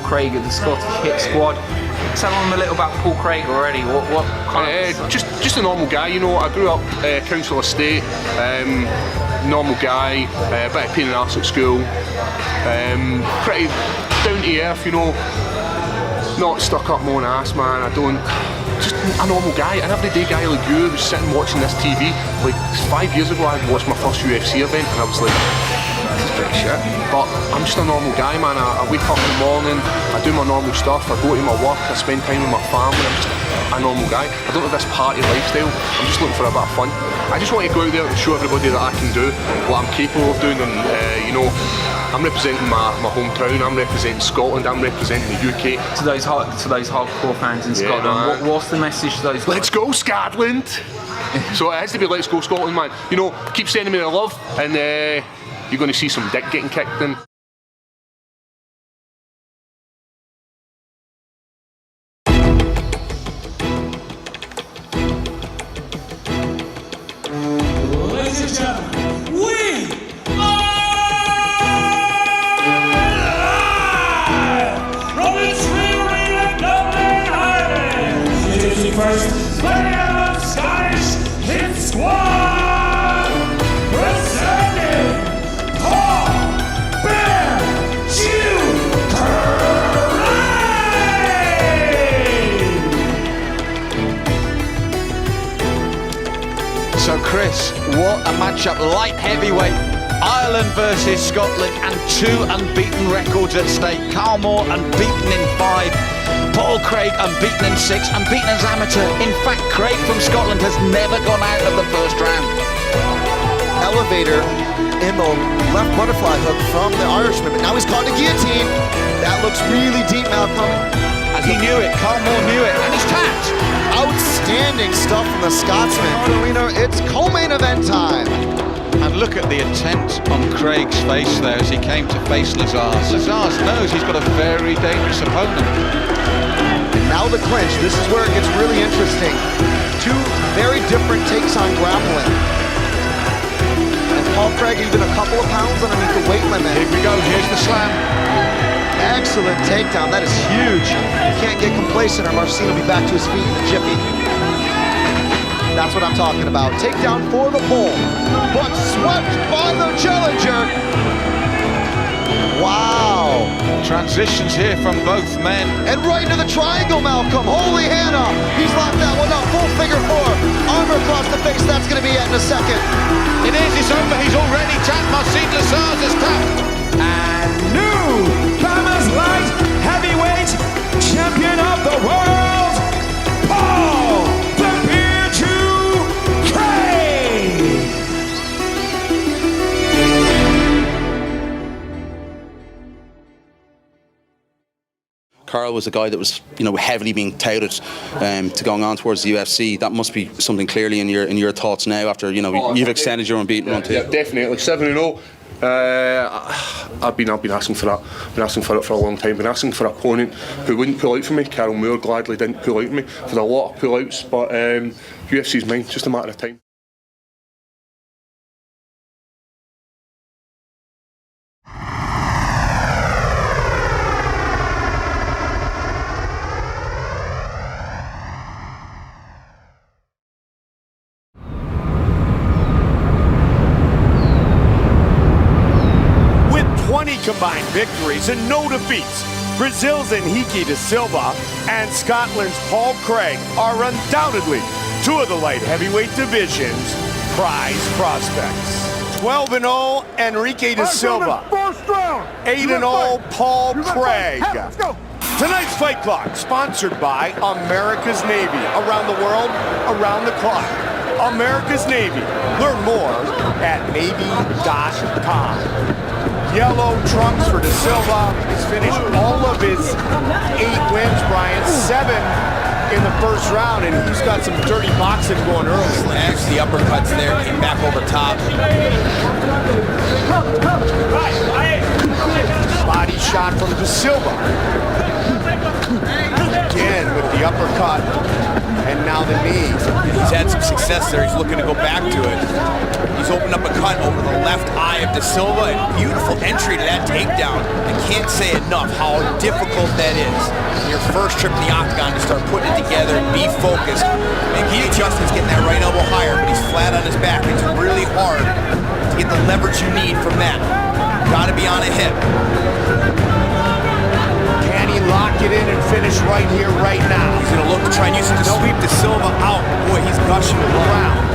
Craig of the Scottish Hit Squad. Tell them a little about Paul Craig already. What kind of... Just a normal guy, you know. I grew up council estate, normal guy, a bit of pain in the arse at school, pretty down to earth, you know. Not stuck up my own ass, man. I don't. Just a normal guy, an everyday guy like you who's sitting watching this TV. Like 5 years ago, I watched my first UFC event and I was like, this is pretty shit. But I'm just a normal guy, man. I wake up in the morning, I do my normal stuff, I go to my work, I spend time with my family. I'm just a normal guy. I don't have this party lifestyle. I'm just looking for a bit of fun. I just want to go out there and show everybody that I can do what I'm capable of doing, and you know, I'm representing my hometown, I'm representing Scotland, I'm representing the UK. To those hardcore fans in Scotland, what's the message to those? Let's go Scotland! So it has to be let's go Scotland, man. You know, keep sending me the love and you're going to see some dick getting kicked in. Ladies and gentlemen, we first player of Scottish Hit Squad, presenting Paul Bearjew Craig. So Chris, what a matchup, light heavyweight, Ireland versus Scotland, and 2 unbeaten records at stake. Carl Moore unbeaten in 5. Paul Craig unbeaten in 6, unbeaten as amateur. In fact, Craig from Scotland has never gone out of the first round. Elevator in the left butterfly hook from the Irishman, but now he's caught in a guillotine. That looks really deep, Malcolm. And he knew it, Carl Moore knew it, and he's tapped. Outstanding stuff from the Scotsman. Arena, it's co-main event time. And look at the intent on Craig's face there as he came to face Lazars. Lazars knows he's got a very dangerous opponent. Now the clinch, this is where it gets really interesting. 2 very different takes on grappling. And Paul Craig even a couple of pounds underneath the weight limit. Here we go, here's the slam. Excellent takedown, that is huge. You can't get complacent or Marcin will be back to his feet in a jiffy. That's what I'm talking about. Takedown for the pole, but swept by the challenger. Wow. Transitions here from both men. And right into the triangle, Malcolm. Holy Hannah. He's locked that one up. Full figure 4. Armor across the face. That's going to be it in a second. It is. It's over. He's already tapped. Marcin Lazars has tapped. And new Bahamas Light Heavyweight Champion of the World, Paul the Bearjew Craig. Carl was a guy that was, you know, heavily being touted to going on towards the UFC. That must be something clearly in your thoughts now after, you know, you've extended your unbeaten run too. Yeah, definitely 7-0. I've been asking for that. Been asking for it for a long time. Been asking for an opponent who wouldn't pull out for me. Carl Moore gladly didn't pull out for me. For a lot of pull-outs, but UFC's mine. Just a matter of time. With 20 combined victories and no defeats, Brazil's Henrique da Silva and Scotland's Paul Craig are undoubtedly 2 of the light heavyweight division's prize prospects. 12-0 Henrique da Silva, 8-0 Paul Craig. Tonight's Fight Clock, sponsored by America's Navy. Around the world, around the clock. America's Navy. Learn more at Navy.com. Yellow trunks for Da Silva. He's finished all of his 8 wins, Brian. 7 in the first round, and he's got some dirty boxing going early. Slams, the uppercuts there, came back over top. Body shot from Da Silva. Again with the uppercut. And now the knee. He's had some success there. He's looking to go back to it. He's opened up a cut over the left eye of De Silva, and beautiful entry to that takedown. I can't say enough how difficult that is. Your first trip to the octagon to start putting it together, be focused. And Justin's getting that right elbow higher, but he's flat on his back. It's really hard to get the leverage you need from that. Got to be on a hip. Can he lock it in and finish right here, right now? He's going to look to try and use it to sweep De Silva out. Boy, he's gushing around.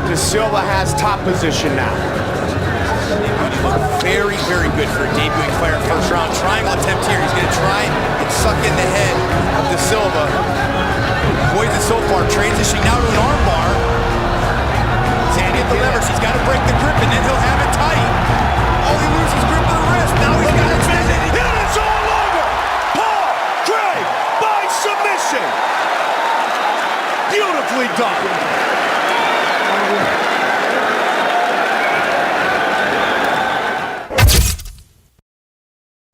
De Silva has top position now. Very, very good for a debuting fighter first round. Triangle attempt here. He's going to try and suck in the head of De Silva. Avoids it so far. Transitioning now to an arm bar. He's handing it the levers. He's got to break the grip, and then he'll have it tight. Oh, he loses grip of the wrist. Now he's got it tight. And it's all over. Paul Craig by submission. Beautifully done.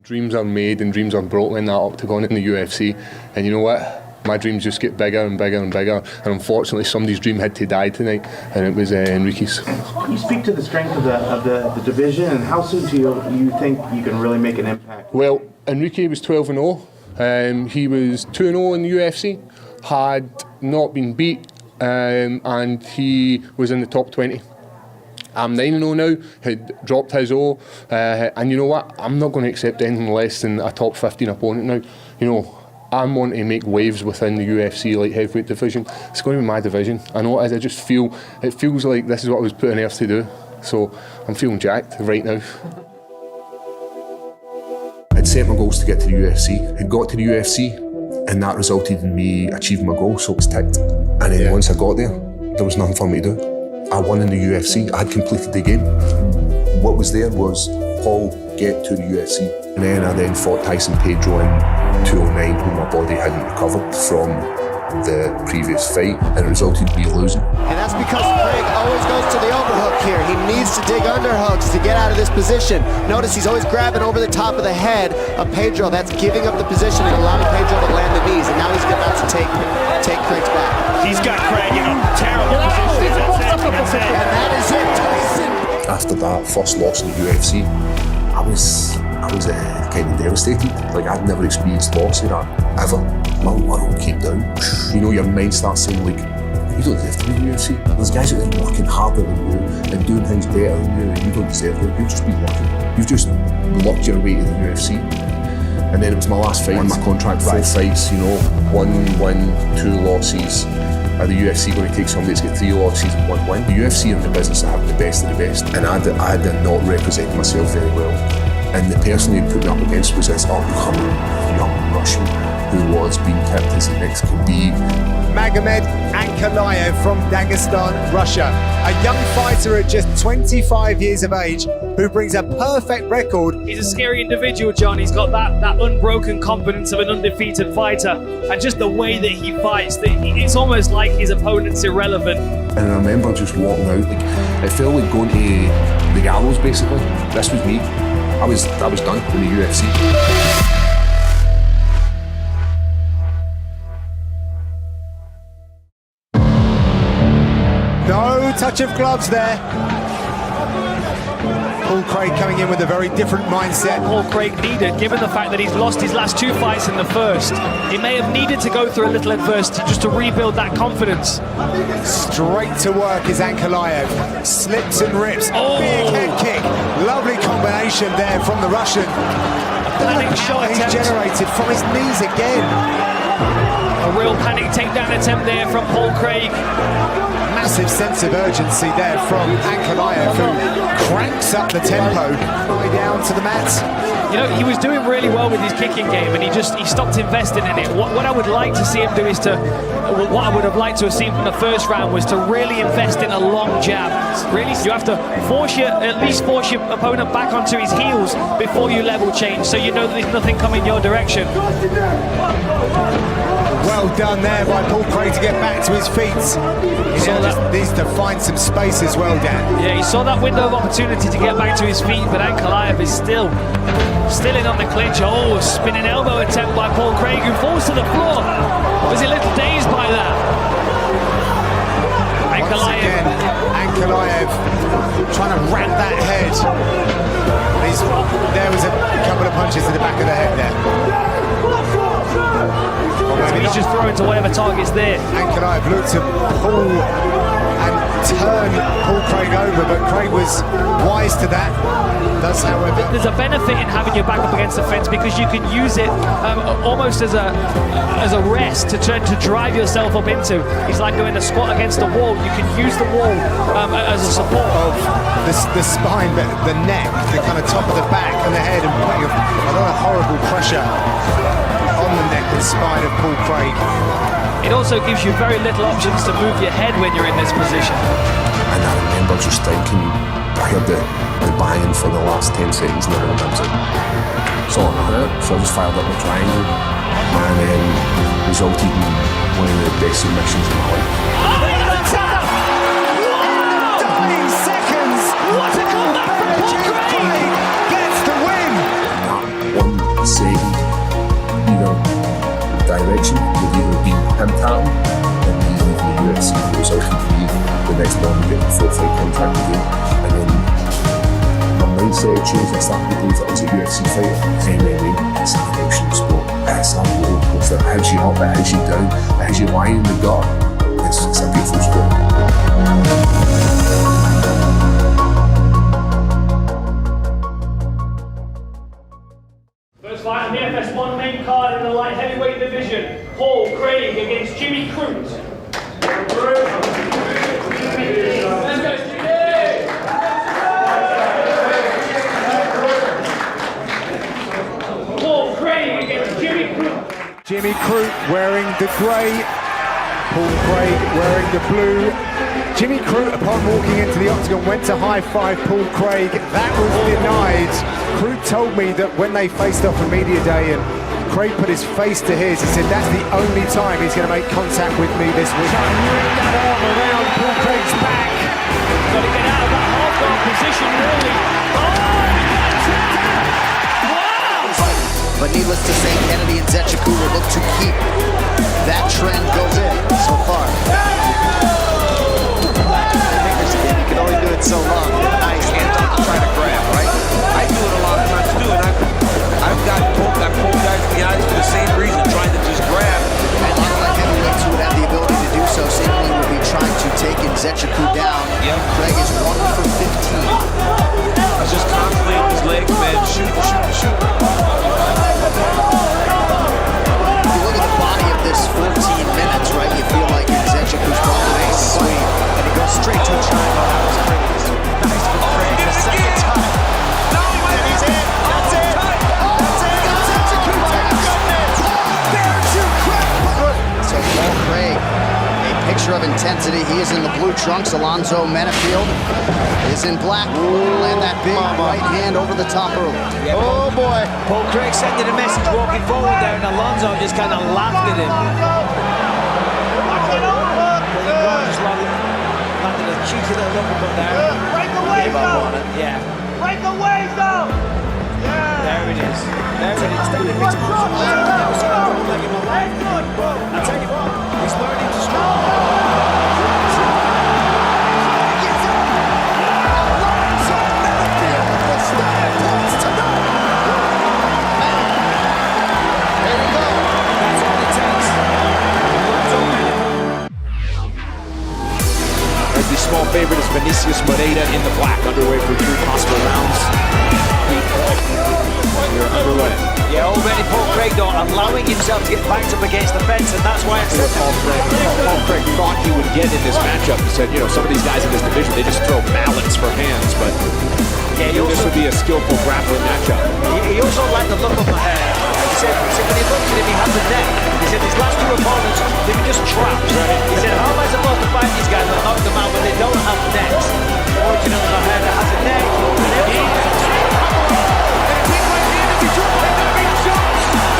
Dreams are made and dreams are broken in that octagon in the UFC, and you know what? My dreams just get bigger and bigger and bigger, and unfortunately somebody's dream had to die tonight, and it was Enrique's. Can you speak to the strength of the division, and how soon do you think you can really make an impact? Well, Enrique was 12-0. He was 2-0 in the UFC, had not been beat, and he was in the top 20. I'm 9-0 now, had dropped his O, and you know what? I'm not going to accept anything less than a top 15 opponent now. You know, I'm wanting to make waves within the UFC light heavyweight division. It's going to be my division. I know it is. I just feel, it feels like this is what I was put on earth to do. So I'm feeling jacked right now. I'd set my goals to get to the UFC. I'd got to the UFC, and that resulted in me achieving my goal, so it was ticked. And then once I got there was nothing for me to do. I won in the UFC, I had completed the game. What was there was, Paul, get to the UFC. And then I fought Tyson Pedro in 209, when my body hadn't recovered from the previous fight, and it resulted in me losing. And that's because Craig always goes to the overhook here. He needs to dig underhooks to get out of this position. Notice he's always grabbing over the top of the head of Pedro. That's giving up the position and allowing Pedro to land the knees. And now he's about to take Craig's back. He's got Craig in a terrible position. That's it. And that is it, Tyson. After that first loss in the UFC, I was kind of devastated. Like, I'd never experienced loss like that, ever. My world came down. You know, your mind starts saying, like, you don't deserve to be in the UFC. There's guys out there working harder than you and doing things better than you, and you don't deserve it. You've just been lucky. You've just locked your way to the UFC. And then it was my last fight in my contract, 4 fights, you know, 1 win, 2 losses. Are the UFC going to take somebody that's got 3 losses and 1 win? The UFC are in the business of having the best of the best, and I did not represent myself very well. And the person who put me up against was this up-and-coming young Russian who was being kept as the next Khabib. Magomed Ankalaev from Dagestan, Russia. A young fighter at just 25 years of age who brings a perfect record. He's a scary individual, John. He's got that unbroken confidence of an undefeated fighter, and just the way that he fights, it's almost like his opponent's irrelevant. And I remember just walking out, like, it felt like going to the gallows, basically. This was me. I was done in the UFC. No touch of gloves there. Paul Craig coming in with a very different mindset. Paul Craig needed, given the fact that he's lost his last 2 fights in the first, he may have needed to go through a little adversity just to rebuild that confidence. Straight to work is Ankalaev. Slips and rips. Big head kick. Lovely combination there from the Russian. Panic shot he's attempt. generated from his knees again. A real panic takedown attempt there from Paul Craig. Massive sense of urgency there from Ankalaev, who cranks up the tempo way down to the mat. You know, he was doing really well with his kicking game, and he stopped investing in it. What I would like to see him do is what I would have liked to have seen from the first round was to really invest in a long jab. Really, you have to at least force your opponent back onto his heels before you level change, so you know that there's nothing coming your direction. Well done there by Paul Craig to get back to his feet. He now just needs to find some space as well, Dan. Yeah, he saw that window of opportunity to get back to his feet, but Ankalaev is still in on the clinch. Oh, spinning elbow attempt by Paul Craig, who falls to the floor. Was he a little dazed by that? Ankalaev trying to rat that head. There was a couple of punches to the back of the head there. He's just throwing to whatever target's there. Ankalaev looked to pull and turn Paul Craig over, but Craig was wise to that. Does, however, there's a benefit in having your back up against the fence because you can use it almost as a rest to drive yourself up into. It's like doing a squat against the wall. You can use the wall as a support of the spine, but the neck, the kind of top of the back and the head, and putting a lot of horrible pressure on the neck and spine of Paul Craig. It also gives you very little options to move your head when you're in this position. And I remember just thinking, I heard the bang for the last 10 seconds and then I was like, so I hurt, so I just fired up the triangle and resulted in one of the best submissions of my life. Dying seconds! What a comeback from Paul Craig! Gets the win! In that 1 second, either direction would either be him tapping or me leaving the UFC, resulting in me the next morning getting a 4-fight contract again. And then my mindset changed. I started to believe that I was a UFC fighter. MMA, it's an emotional sport. It's a roller coaster. It hits you up, it hits you down, it hits you lying in the gut. It's a beautiful sport. First fight on the FS1 main card in the light heavyweight division. Paul Craig against Jimmy Crute. Paul Craig against Jimmy Crute. Jimmy Crute wearing the grey, Paul Craig wearing the blue. Jimmy Crute, upon walking into the octagon, went to high-five Paul Craig. That was denied. Crute told me that when they faced off on media day and Craig put his face to his, he said that's the only time he's going to make contact with me this week. Ring that arm around Paul Craig's back. Got to get out of that half-guard position, really. But needless to say, Kennedy and Bearjew will look to keep that trend going so far. Fingers again, you can only do it so long. Nice hands up to try to grab, right? I do it a lot of times too, and I've got poked guys in the eyes for the same reason, trying to just grab. And a lot of light heavyweights who would have the ability to do so seemingly will be trying to take Bearjew down. Yep. Craig is 1 for 15. I was just constantly on his legs, man, shoot. You look at the body of this 14 minutes, right? You feel like Bearjew's probably nice sweep, and he goes straight to a triangle. That was great. Nice for Craig the second time. And he's in. That's it. That's it. Bearjew Craig. So Paul Craig, a picture of intensity. He is in the blue trunks. Alonzo Menafield is in black. Land that big right hand over the top early. Yeah, oh boy. Paul Craig sending a message walking forward there, and Alonzo just kind of laughed at him. Just landed a cheeky little uppercut there. Break the waves though! Yeah. Break the waves though! Yeah! There it is. There it is. That picks him up. Never seen a pro leg in my life. But I tell you what, he's learning to struggle. The small favorite is Vinicius Moreira in the black, underway for 3 possible rounds. We're underway. Yeah, already Paul Craig though allowing himself to get backed up against the fence, and that's why I said Paul Craig thought he would get in this matchup. He said, you know, some of these guys in this division, they just throw mallets for hands, but yeah, this would be a skillful grappling matchup. He also liked the look of my hair. He said when he looked at him, he had the neck. He said his last 2 opponents, they were just traps. He said, how am I supposed to fight these guys and knock them out when they don't have necks? Fortunately, my hair has a neck.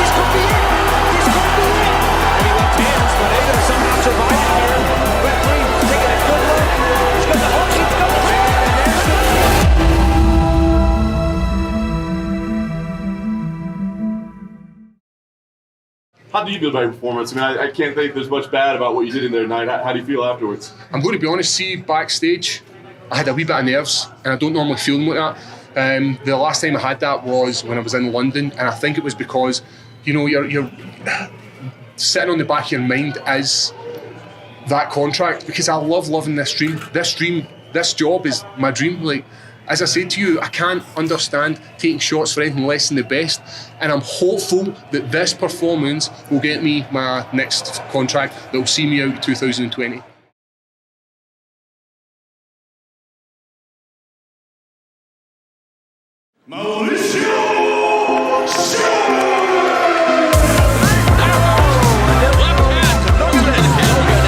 This could be it. This could be it. And he went hands, but Ada somehow survived here. Referee taking a good look. He's got the hook. He's got the ring. And there's the how do you feel about your performance? I mean, I can't think there's much bad about what you did in there tonight. How do you feel afterwards? I'm going to be honest, see, backstage, I had a wee bit of nerves, and I don't normally feel them like that. The last time I had that was when I was in London, and I think it was because, you know, you're sitting on the back of your mind is that contract, because I love loving this dream. This job is my dream. Like, as I said to you, I can't understand taking shots for anything less than the best, and I'm hopeful that this performance will get me my next contract that will see me out 2020.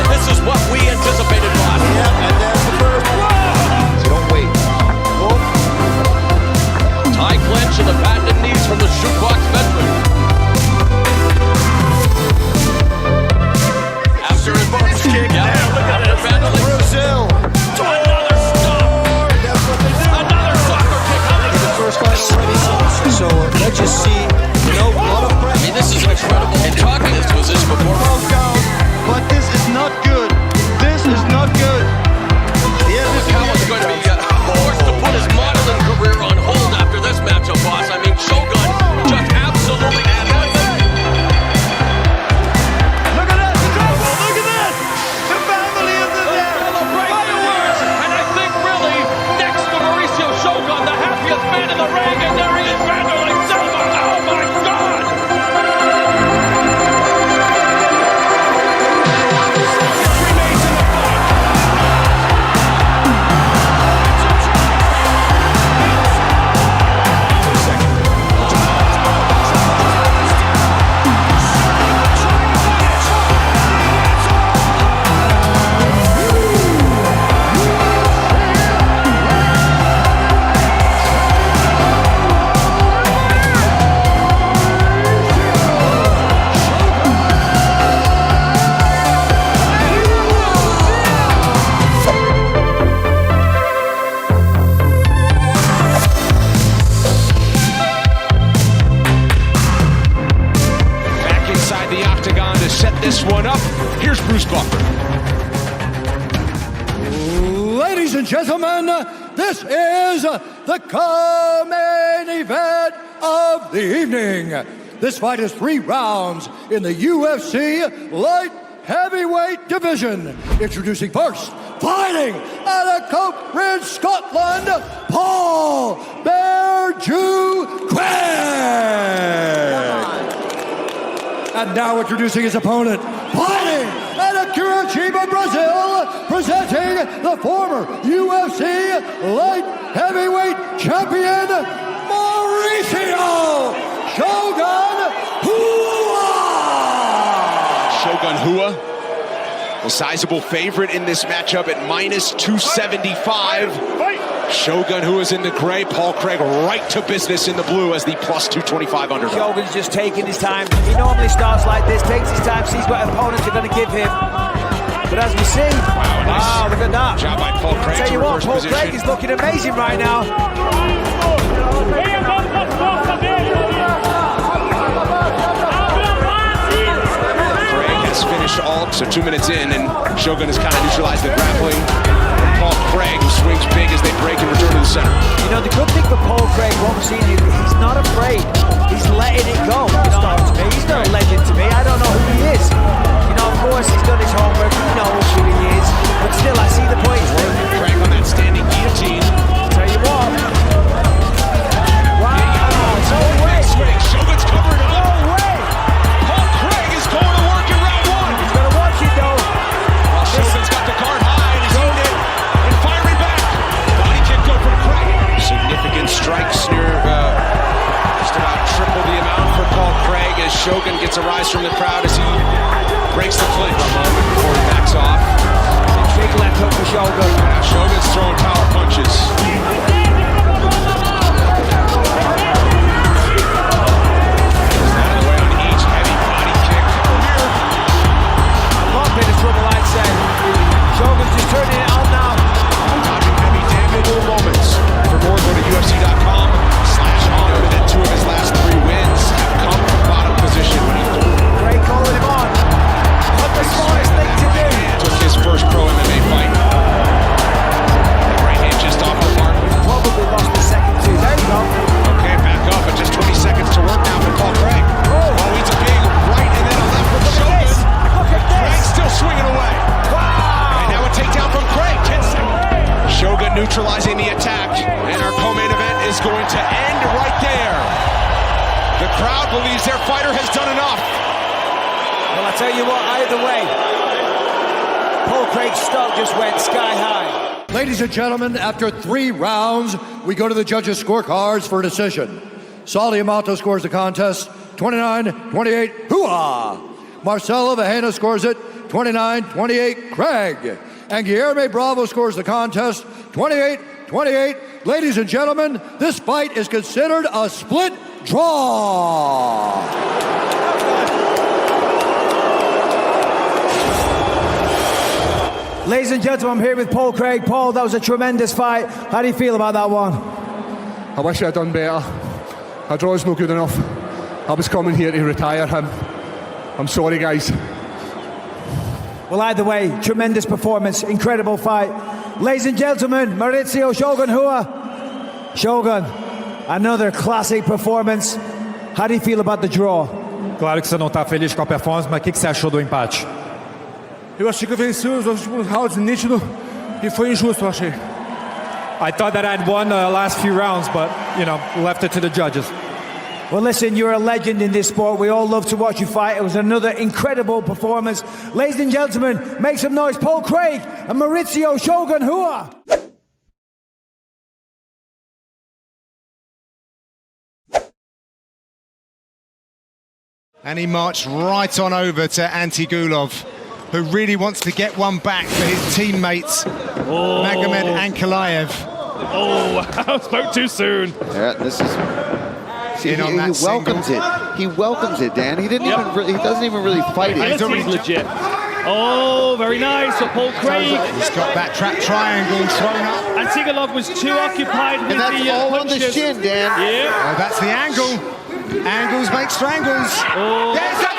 This is what we anticipated, boss. Yeah, and there's the first one. So don't wait. Tie clinch and the patented knees from the shootbox veteran. After his bonus kick, look at it. Brazil. Another stop. Another soccer kick. The first fight already. So let's just see, you know, a lot of pressure. I mean, this is incredible. And talking to us this before. But this is not good. This is not good. Cal's going to be forced to put his modeling career on hold after this matchup, boss. I mean, Shogun just absolutely Look at this! Look at this! The family is in there! fireworks! And I think really, next to Mauricio Shogun, the happiest man in the ring, and there he is, Vanderlei Silva! Oh my God! Back inside the octagon to set this one up. Here's Bruce Buffer. Ladies and gentlemen, this is the co-main event of the evening. This fight is 3 rounds in the UFC light heavyweight division. Introducing first, fighting out of Coke Ridge, Scotland, Paul Bearjew Craig. And now introducing his opponent, fighting out of Curitiba, Brazil, presenting the former UFC light heavyweight champion, Mauricio Shogun Hua! Shogun Hua, a sizable favorite in this matchup at minus 275. Shogun Hua's in the gray, Paul Craig right to business in the blue as the plus 225 underdog. Shogun's just taking his time. He normally starts like this, takes his time, sees what opponents are going to give him. But as we see, wow, look at that. Job by Paul Craig. Tell you what, Paul Craig is looking amazing right now. Craig has finished all, so 2 minutes in, and Shogun has kind of neutralized the grappling. Paul Craig, who swings big as they break and return to the center. You know, the good thing for Paul Craig, what we've seen, he's not afraid. He's letting it go. He's not a legend to me. I don't know who he is. You know, of course, he's done his homework. He knows who he is. But still, I see the point he's making. Craig on that standing guillotine. Tell you what. Wow, no way. Shogun's covering up. No way. Paul Craig is going to work in round 1. He's going to watch it, though. Well, Shogun's got the guard high, and he's eating it and firing back. Body kick go from Craig. Significant strikes near just about triple the amount for Paul Craig as Shogun gets a rise from the crowd as he breaks the clinch a moment before he backs off. Big left hook for Shogun. Now Shogun's throwing power punches. Bit of trouble, I'd say. Shogun's just turning it on now. Dodging heavy damaging moments. For more, go to UFC.com/honor. That 2 of his last 3 wins have come from bottom position. Great call neutralizing the attack. And our co-main event is going to end right there. The crowd believes their fighter has done enough. Well, I tell you what, either way, Paul Craig's stock just went sky high. Ladies and gentlemen, after 3 rounds, we go to the judges' scorecards for a decision. Saul Amato scores the contest 29-28, hoo-ah! Marcelo Vejena scores it 29-28, Craig. And Guilherme Bravo scores the contest 28-28. Ladies and gentlemen, this fight is considered a split draw. Ladies and gentlemen, I'm here with Paul Craig. Paul, that was a tremendous fight. How do you feel about that one? I wish I had done better. A draw is no good enough. I was coming here to retire him. I'm sorry, guys. Well, either way, tremendous performance, incredible fight. Ladies and gentlemen, Maurizio Shogun Rua. Shogun, another classic performance. How do you feel about the draw? Claro que você não está feliz com a performance, mas o que você achou do empate? Eu achei que eu venci os últimos rounds nítido e foi injusto, eu achei. I thought that I'd won the last few rounds, but, you know, left it to the judges. Well, listen, you're a legend in this sport. We all love to watch you fight. It was another incredible performance. Ladies and gentlemen, make some noise. Paul Craig and Maurizio Shogun Rua. And he marched right on over to Ante Gulov, who really wants to get one back for his teammates, Magomed Ankalaev. Oh, I spoke too soon. Yeah, this is... See, he welcomes it. He welcomes it, Dan. He didn't even. He doesn't even really fight it. He's legit. Oh, very nice. So Paul Craig. He's got that trap triangle thrown up. And Sigalov was too occupied with that's the all on the shin, Dan. Yeah. Oh, that's the angle. Angles make strangles. Oh. There's a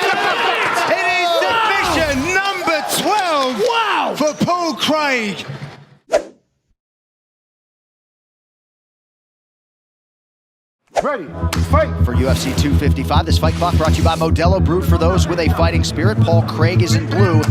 It is submission number 12. Wow. For Paul Craig. Ready, fight! For UFC 255, this fight clock brought to you by Modelo, brewed for those with a fighting spirit. Paul Craig is in blue.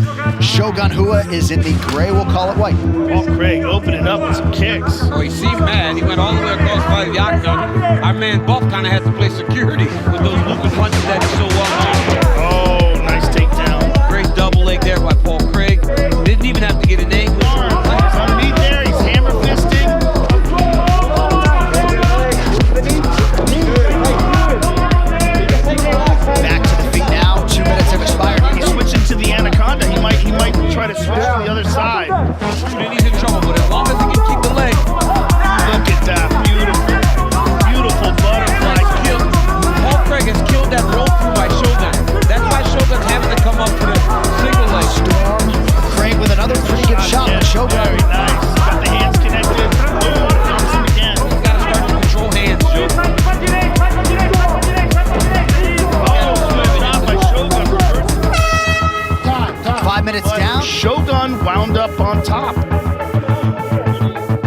Shogun Rua is in the gray, we'll call it white. Paul Craig opening up with some kicks. Oh, he seemed mad. He went all the way across by the octagon. Our man Buff kind of had to play security with those looping punches that he so well knows. Oh, nice takedown. Great double leg there by Paul Craig. Didn't even have to get an angle. Some meat there, he's hammer fisting. Back to the feet now, 2 minutes have expired. He's switching to the Anaconda. He might try to switch to the other side. And he's in trouble, but as long as he can keep the leg. Look at that, beautiful butterfly kill. Paul Craig has killed that roll through by Shogun. That's why Shogun's having to come up for the single leg. Storm. Craig with another pretty good shot with Shogun. Very nice. Got the hands connected. Oh, comes him again. He's got to start to control hands, Shogun. 5 minutes down. Shogun wound up on top.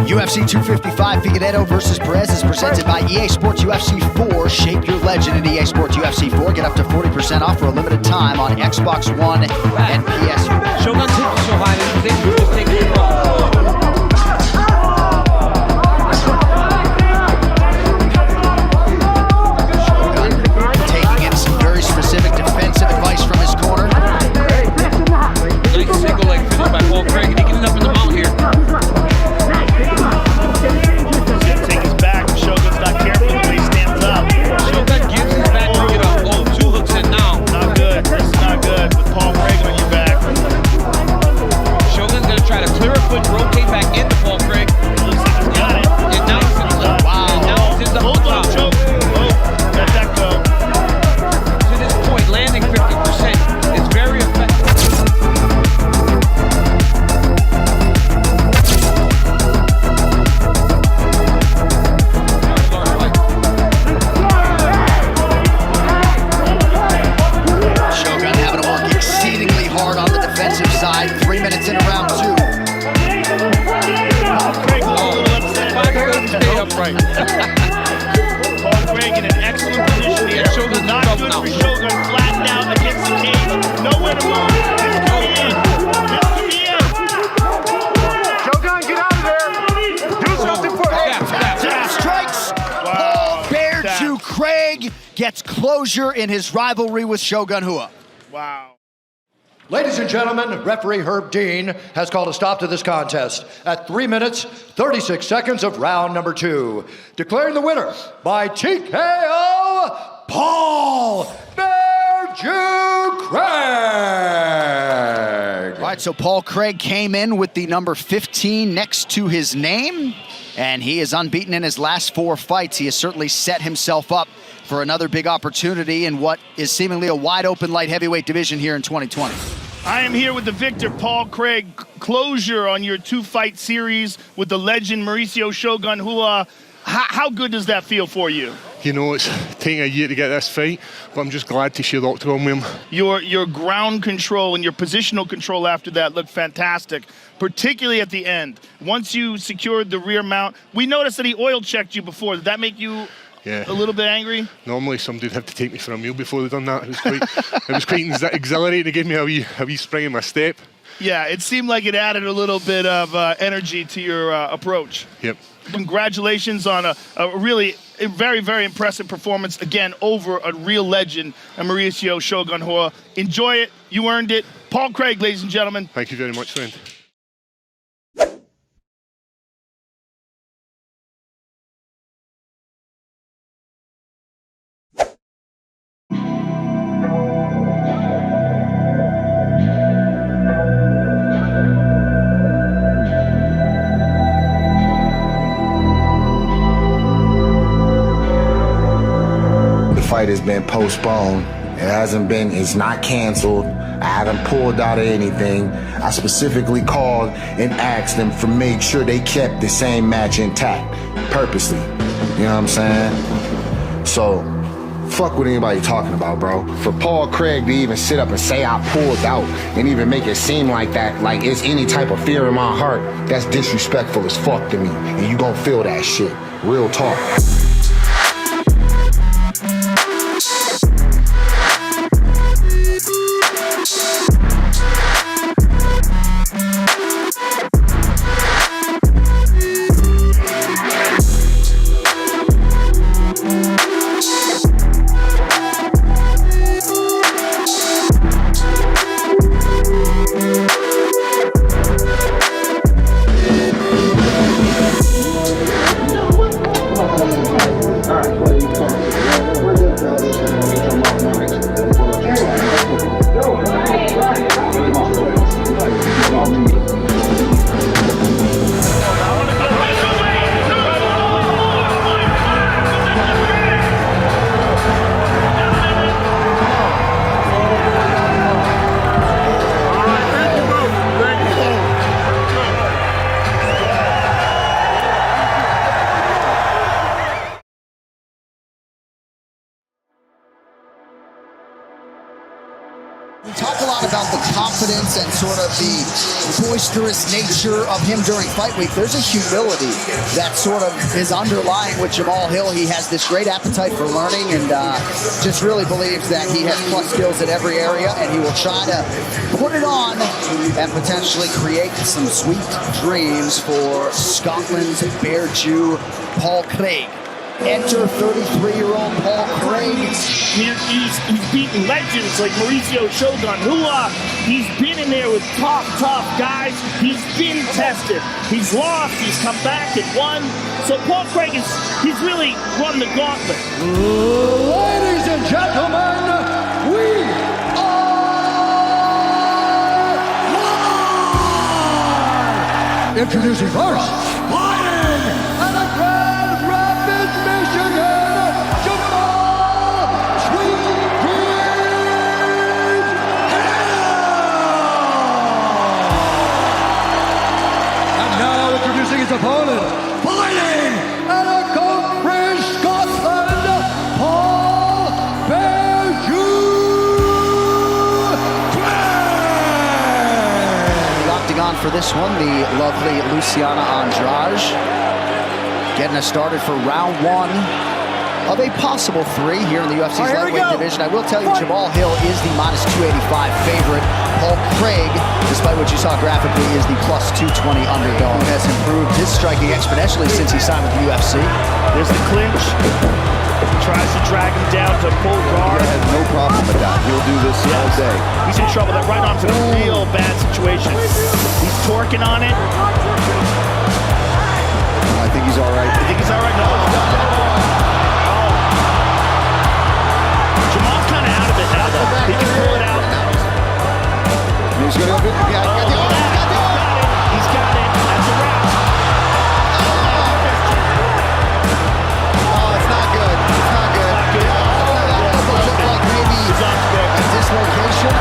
UFC 255 Figueiredo versus Perez is presented by EA Sports UFC 4. Shape your legend in EA Sports UFC 4. Get up to 40% off for a limited time on Xbox One and PS4. Shogun's hit so high that he was just taking it wrong. Shogun taking in some very specific defensive advice from his corner. Nice single leg finish by Paul Craig, and he getting up in the mount here. Take his back. Shogun's not careful the way he stands up. Shogun gives his back to get up. Oh, 2 hooks in now. Not good. This is not good with Paul Craig on your back. Shogun's gonna try to clear a foot, rotate back into Paul Craig. Looks like he's got it. And now he's in the Wow. And now he's in the Hold on, choke. Oh, let that go. To this point, landing 50% is very effective. Shogun having to work exceedingly hard on the defensive side. 3 minutes into round 2. Craig a little upset. Stay upright. Paul Craig in an excellent position here. Shogun's Not in good trouble for now. Shogun. Flattened out against the cage. Nowhere to move. This could be it. This could be it. Shogun, get out of there! Do Craig gets closure in his rivalry with Shogun Rua. Wow. Ladies and gentlemen, referee Herb Dean has called a stop to this contest at 3 minutes, 36 seconds of round number 2. Declaring the winner by TKO, Paul Bearjew Craig. All right, so Paul Craig came in with the number 15 next to his name, and he is unbeaten in his last 4 fights. He has certainly set himself up for another big opportunity in what is seemingly a wide-open light heavyweight division here in 2020. I am here with the victor, Paul Craig. Closure on your 2-fight series with the legend Mauricio Shogun Rua. How good does that feel for you? You know, it's taking a year to get this fight, but I'm just glad to share the octagon with him. Your ground control and your positional control after that looked fantastic, particularly at the end. Once you secured the rear mount, we noticed that he oil checked you before. Did that make you a little bit angry? Normally somebody would have to take me for a meal before they'd done that. It was quite exhilarating. It gave me a wee spring in my step. Yeah, it seemed like it added a little bit of energy to your approach. Yep. Congratulations on a really very, very impressive performance, again, over a real legend, Mauricio Shogun Rua. Enjoy it. You earned it. Paul Craig, ladies and gentlemen. Thank you very much, friend. Fight has been postponed. It's not canceled. I haven't pulled out of anything. I specifically called and asked them to make sure they kept the same match intact, purposely. You know what I'm saying? So, fuck what anybody talking about, bro. For Paul Craig to even sit up and say I pulled out and even make it seem like that, like it's any type of fear in my heart, that's disrespectful as fuck to me. And you gon' feel that shit. Real talk. We talk a lot about the confidence and sort of the boisterous nature of him during fight week. There's a humility that sort of is underlying with Jamal Hill. He has this great appetite for learning and just really believes that he has plus skills at every area, and he will try to put it on and potentially create some sweet dreams for Scotland's Bearjew, Paul Craig. Enter 33-year-old Paul Craig. He's beaten legends like Mauricio Shogun Rua. He's been in there with tough guys. He's been tested. He's lost. He's come back and won. So Paul Craig he's really run the gauntlet. Ladies and gentlemen, we are live! Introducing first, fighting at a Grand Rapids, Michigan, Jamal Sweet Dreams Hill! And now introducing his opponent, fighting at a Coatbridge, Scotland, Paul Bearjew Craig! Opting on for this one, the lovely Luciana Andrade. Getting us started for round one. of a possible 3 here in the UFC's here we lightweight go. division. I will tell you, Jamal Hill is the minus 285 favorite. Paul Craig, despite what you saw graphically, is the plus 220 underdog. Has improved his striking exponentially since he signed with the UFC. There's the clinch. Tries to drag him down to full guard. He has no problem with that. He'll do this all day. He's in trouble. That right arm's in a real bad situation. He's torquing on it. I think he's all right. I think he's all right. No, it's not. Oh. Jamal's kind of out of it now, though. He can pull it out. He's going to go. Yeah, he's got it. That's a wrap. Oh, it's not good. It's not good. That looked like maybe a dislocation.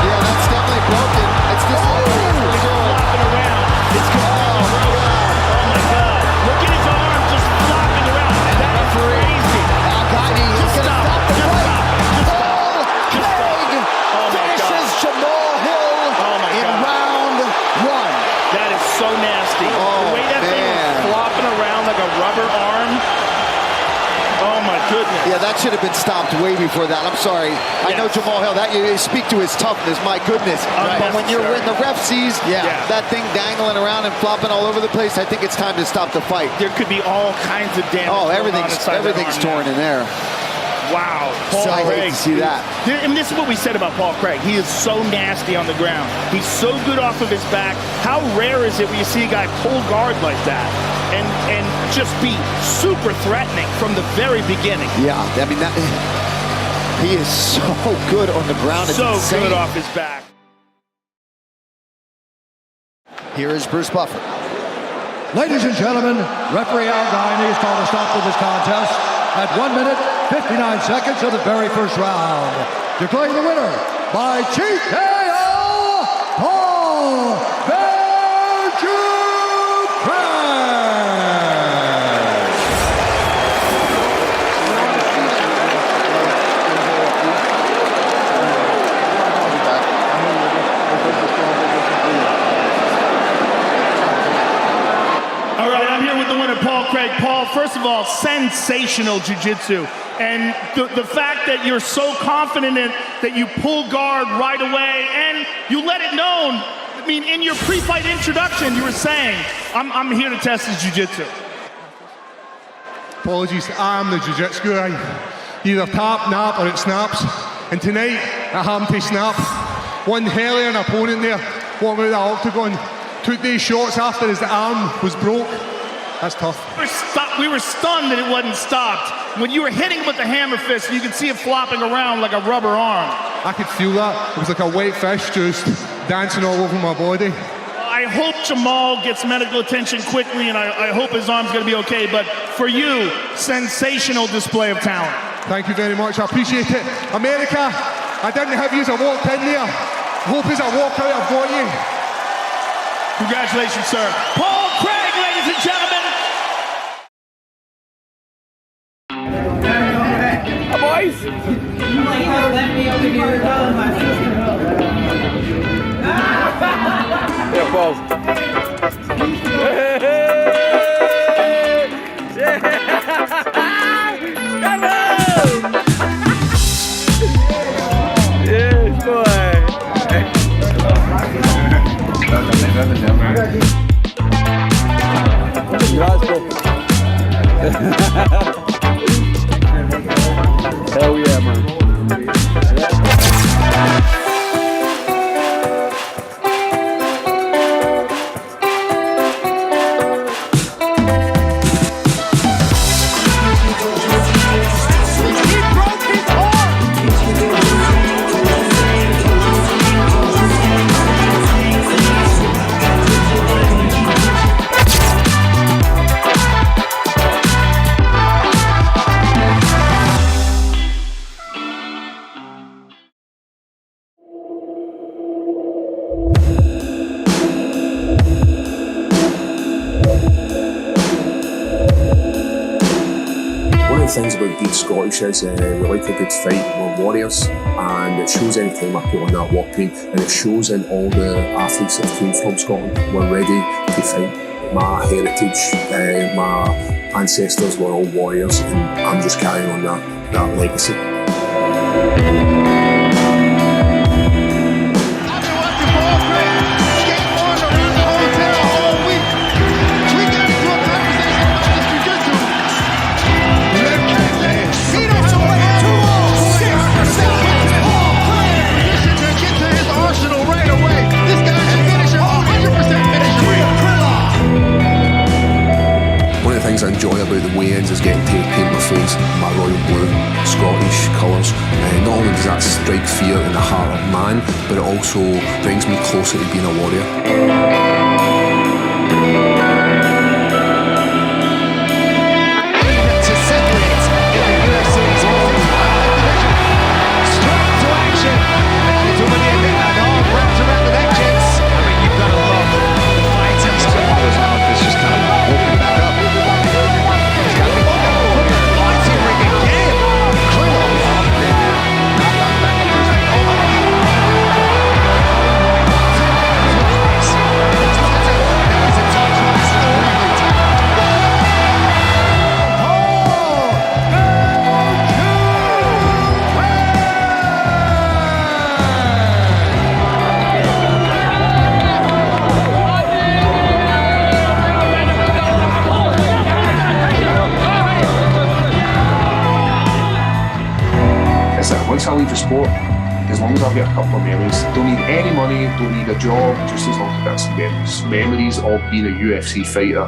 Yeah, that's definitely broken. It's dislocated. It's flopping around. It's going around. Oh, my God. Look at his arm just flopping around. That is crazy. Al-Qaidi is going to stop the fight. Paul Craig finishes Jamal Hill in round 1. That is so nasty. The way that thing was flopping around like a rubber arm. Oh my goodness. Yeah, that should have been stopped way before that. I'm sorry. I know Jamal Hill, that you speak to his toughness, my goodness. But when the ref sees that thing dangling around and flopping all over the place, I think it's time to stop the fight. There could be all kinds of damage. Oh, everything's torn in there. Wow, Paul I Craig. hate to see that. And this is what we said about Paul Craig. He is so nasty on the ground. He's so good off of his back. How rare is it when you see a guy pull guard like that and just be super threatening from the very beginning? Yeah, I mean, he is so good on the ground. It's so insane. good off his back. Here is Bruce Buffer. Ladies and gentlemen, referee Al Guiney has called a stop to this contest at 1 minute, 59 seconds of the very first round. Declaring the winner by TKO, Paul Bearjew. All right, I'm here with the winner, Paul Craig. Paul, first of all, sensational jiu-jitsu. And the fact that you're so confident in that you pull guard right away and you let it known. I mean, in your pre-fight introduction, you were saying, I'm here to test his jiu-jitsu. Apologies, I'm the jiu-jitsu guy. Either tap, nap, or it snaps. And tonight, I happened to snap. One hell of an opponent there, walking out the octagon. Took these shots after his arm was broke. That's tough. We were stunned that it wasn't stopped. When you were hitting with the hammer fist, you could see it flopping around like a rubber arm. I could feel that. It was like a wet fish just dancing all over my body. I hope Jamal gets medical attention quickly, and I hope his arm's going to be okay. But for you, sensational display of talent. Thank you very much. I appreciate it. America, I didn't have you as I walked in there. Hope as I walk out, I've got you. Congratulations, sir. Paul Craig, ladies and gentlemen. Boys. Yeah, Paul. Yes, boy. Hell yeah, man. Things about being Scottish is we like a good fight, we're warriors, and it shows any time I put on that walk paint, and it shows in all the athletes that came from Scotland. We're ready to fight. my heritage, my ancestors were all warriors, and I'm just carrying on that legacy. Things I enjoy about the weigh-ins is getting to paint my face my royal blue Scottish colours. Not only does that strike fear in the heart of man, but it also brings me closer to being a warrior. Once I leave the sport, as long as I've got a couple of memories, don't need any money, don't need a job, just as long as I've got some memories of being a UFC fighter.